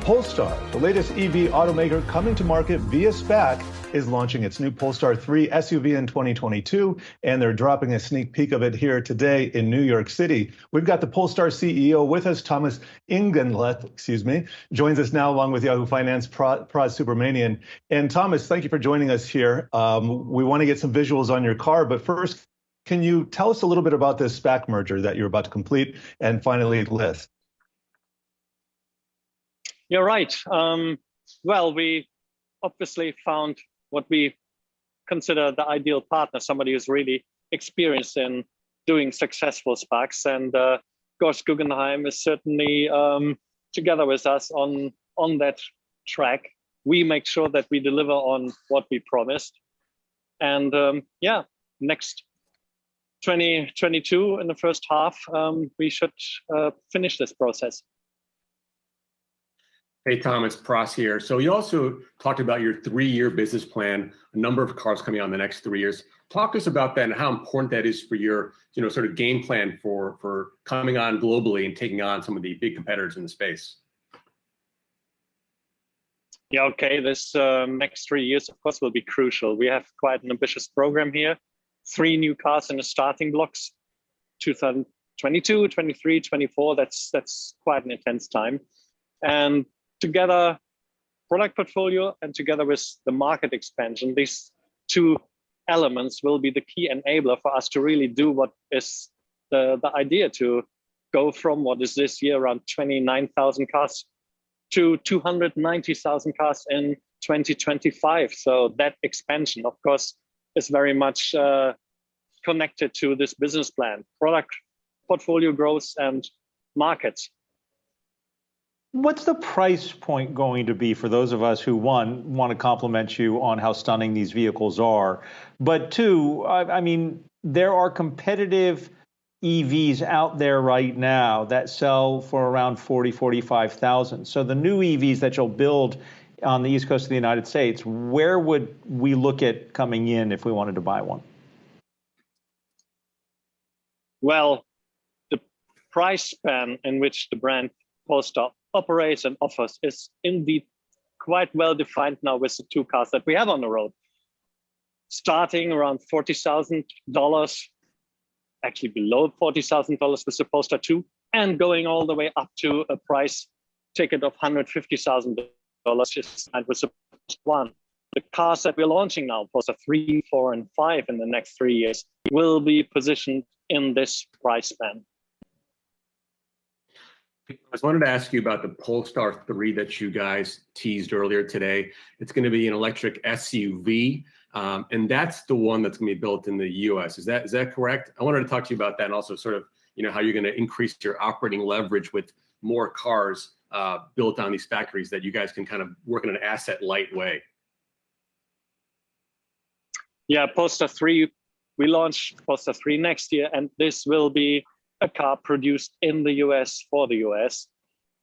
Polestar, the latest EV automaker coming to market via SPAC, is launching its new Polestar 3 SUV in 2022, and they're dropping a sneak peek of it here today in New York City. We've got the Polestar CEO with us, Thomas Ingenlath, joins us now along with Yahoo Finance Prod Supermanian. And Thomas, thank you for joining us here. We want to get some visuals on your car, but first, can you tell us a little bit about this SPAC merger that you're about to complete and finally list? You're right. Well, we obviously found what we consider the ideal partner, somebody who's really experienced in doing successful SPACs. And of course, Guggenheim is certainly together with us on that track. We make sure that we deliver on what we promised. And next 2022 in the first half, we should finish this process. Hey, Thomas, Pras here. So you also talked about your 3-year business plan, a number of cars coming out in the next 3 years. Talk to us about that and how important that is for your, sort of game plan for coming on globally and taking on some of the big competitors in the space. Yeah, okay. This next 3 years, of course, will be crucial. We have quite an ambitious program here. 3 new cars in the starting blocks, 2022, 23, 24. That's quite an intense time. And together, product portfolio and together with the market expansion, these 2 elements will be the key enabler for us to really do what is the idea, to go from what is this year around 29,000 cars to 290,000 cars in 2025. So that expansion, of course, is very much connected to this business plan, product portfolio growth and markets. What's the price point going to be for those of us who, one, want to compliment you on how stunning these vehicles are, but 2, I mean, there are competitive EVs out there right now that sell for around $40,000-$45,000. So the new EVs that you'll build on the East Coast of the United States, where would we look at coming in if we wanted to buy one? Well, the price span in which the brand Polestar operates and offers is indeed quite well defined now with the 2 cars that we have on the road. Starting around $40,000, actually below $40,000 with the Polestar 2, and going all the way up to a price ticket of $150,000 with the Polestar 1. The cars that we're launching now, Polestar 3, 4, and 5 in the next 3 years, will be positioned in this price span. I just wanted to ask you about the Polestar 3 that you guys teased earlier today. It's going to be an electric SUV, and that's the one that's going to be built in the U.S. Is that correct? I wanted to talk to you about that and also sort of, how you're going to increase your operating leverage with more cars built on these factories that you guys can kind of work in an asset-light way. Yeah, Polestar 3, we launch Polestar 3 next year, and this will be a car produced in the US for the US.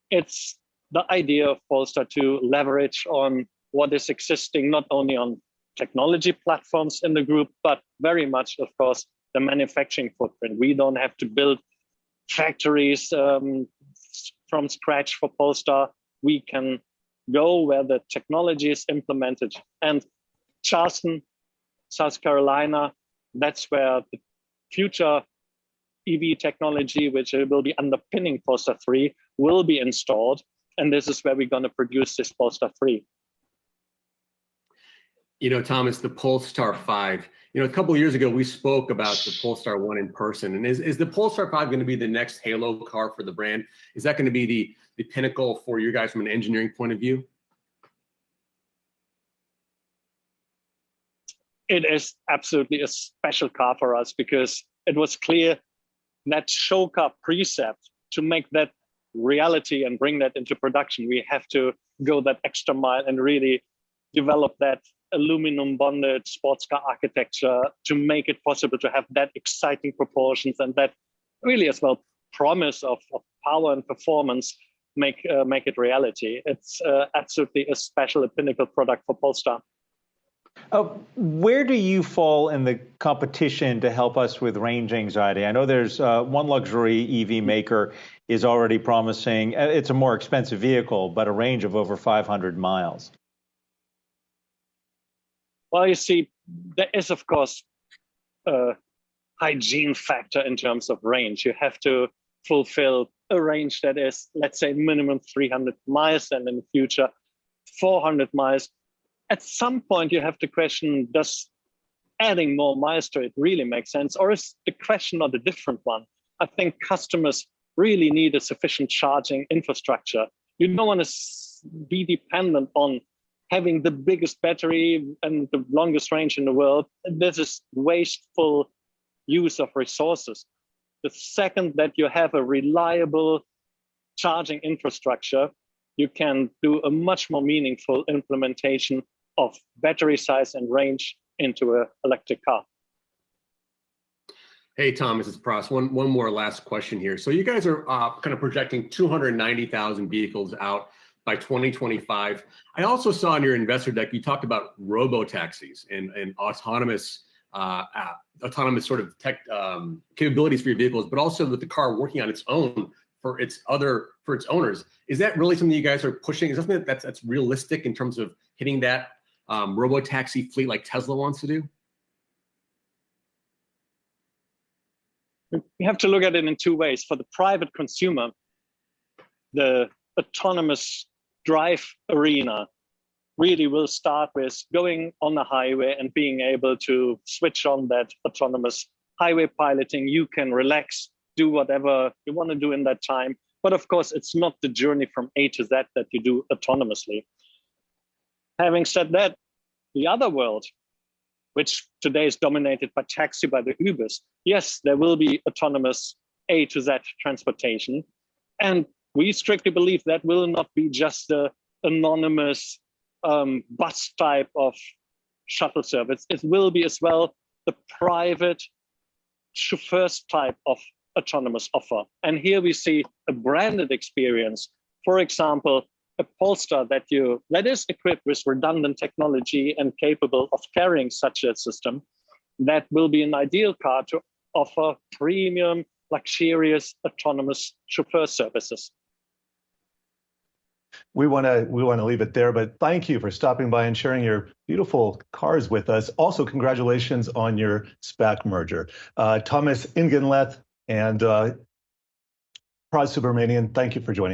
It's the idea of Polestar to leverage on what is existing, not only on technology platforms in the group, but very much, of course, the manufacturing footprint. We don't have to build factories from scratch for Polestar. We can go where the technology is implemented. And Charleston, South Carolina, that's where the future EV technology, which will be underpinning Polestar 3, will be installed. And this is where we're going to produce this Polestar 3. Thomas, the Polestar 5, a couple of years ago, we spoke about the Polestar 1 in person. And is the Polestar 5 going to be the next halo car for the brand? Is that going to be the pinnacle for you guys from an engineering point of view? It is absolutely a special car for us because it was clear that show car precept, to make that reality and bring that into production, we have to go that extra mile and really develop that aluminum bonded sports car architecture to make it possible to have that exciting proportions and that really as well promise of power and performance make it reality. It's absolutely a special, a pinnacle product for Polestar. Where do you fall in the competition to help us with range anxiety? I know there's one luxury EV maker is already promising, it's a more expensive vehicle, but a range of over 500 miles. Well, you see, there is, of course, a hygiene factor in terms of range. You have to fulfill a range that is, let's say, minimum 300 miles, and in the future, 400 miles. At some point, you have to question, does adding more miles to it really make sense? Or is the question not a different one? I think customers really need a sufficient charging infrastructure. You don't want to be dependent on having the biggest battery and the longest range in the world. This is wasteful use of resources. The second that you have a reliable charging infrastructure, you can do a much more meaningful implementation of battery size and range into an electric car. Hey, Thomas, it's Pross. One more last question here. So you guys are kind of projecting 290,000 vehicles out by 2025. I also saw in your investor deck, you talked about robo-taxis and autonomous sort of tech capabilities for your vehicles, but also with the car working on its own for its owners. Is that really something you guys are pushing? Is that something that's realistic in terms of hitting that robo-taxi fleet like Tesla wants to do? You have to look at it in two ways. For the private consumer, the autonomous drive arena really will start with going on the highway and being able to switch on that autonomous highway piloting. You can relax, do whatever you want to do in that time. But of course, it's not the journey from A to Z that you do autonomously. Having said that, the other world, which today is dominated by taxi, by the Ubers, yes, there will be autonomous A to Z transportation. And we strictly believe that will not be just the anonymous bus type of shuttle service. It will be as well the private chauffeurs type of autonomous offer. And here we see a branded experience. For example, a Polestar that is equipped with redundant technology and capable of carrying such a system, that will be an ideal car to offer premium, luxurious, autonomous chauffeur services. We want to leave it there, but thank you for stopping by and sharing your beautiful cars with us. Also, congratulations on your SPAC merger. Thomas Ingenlath and Pross Subramanian, thank you for joining us.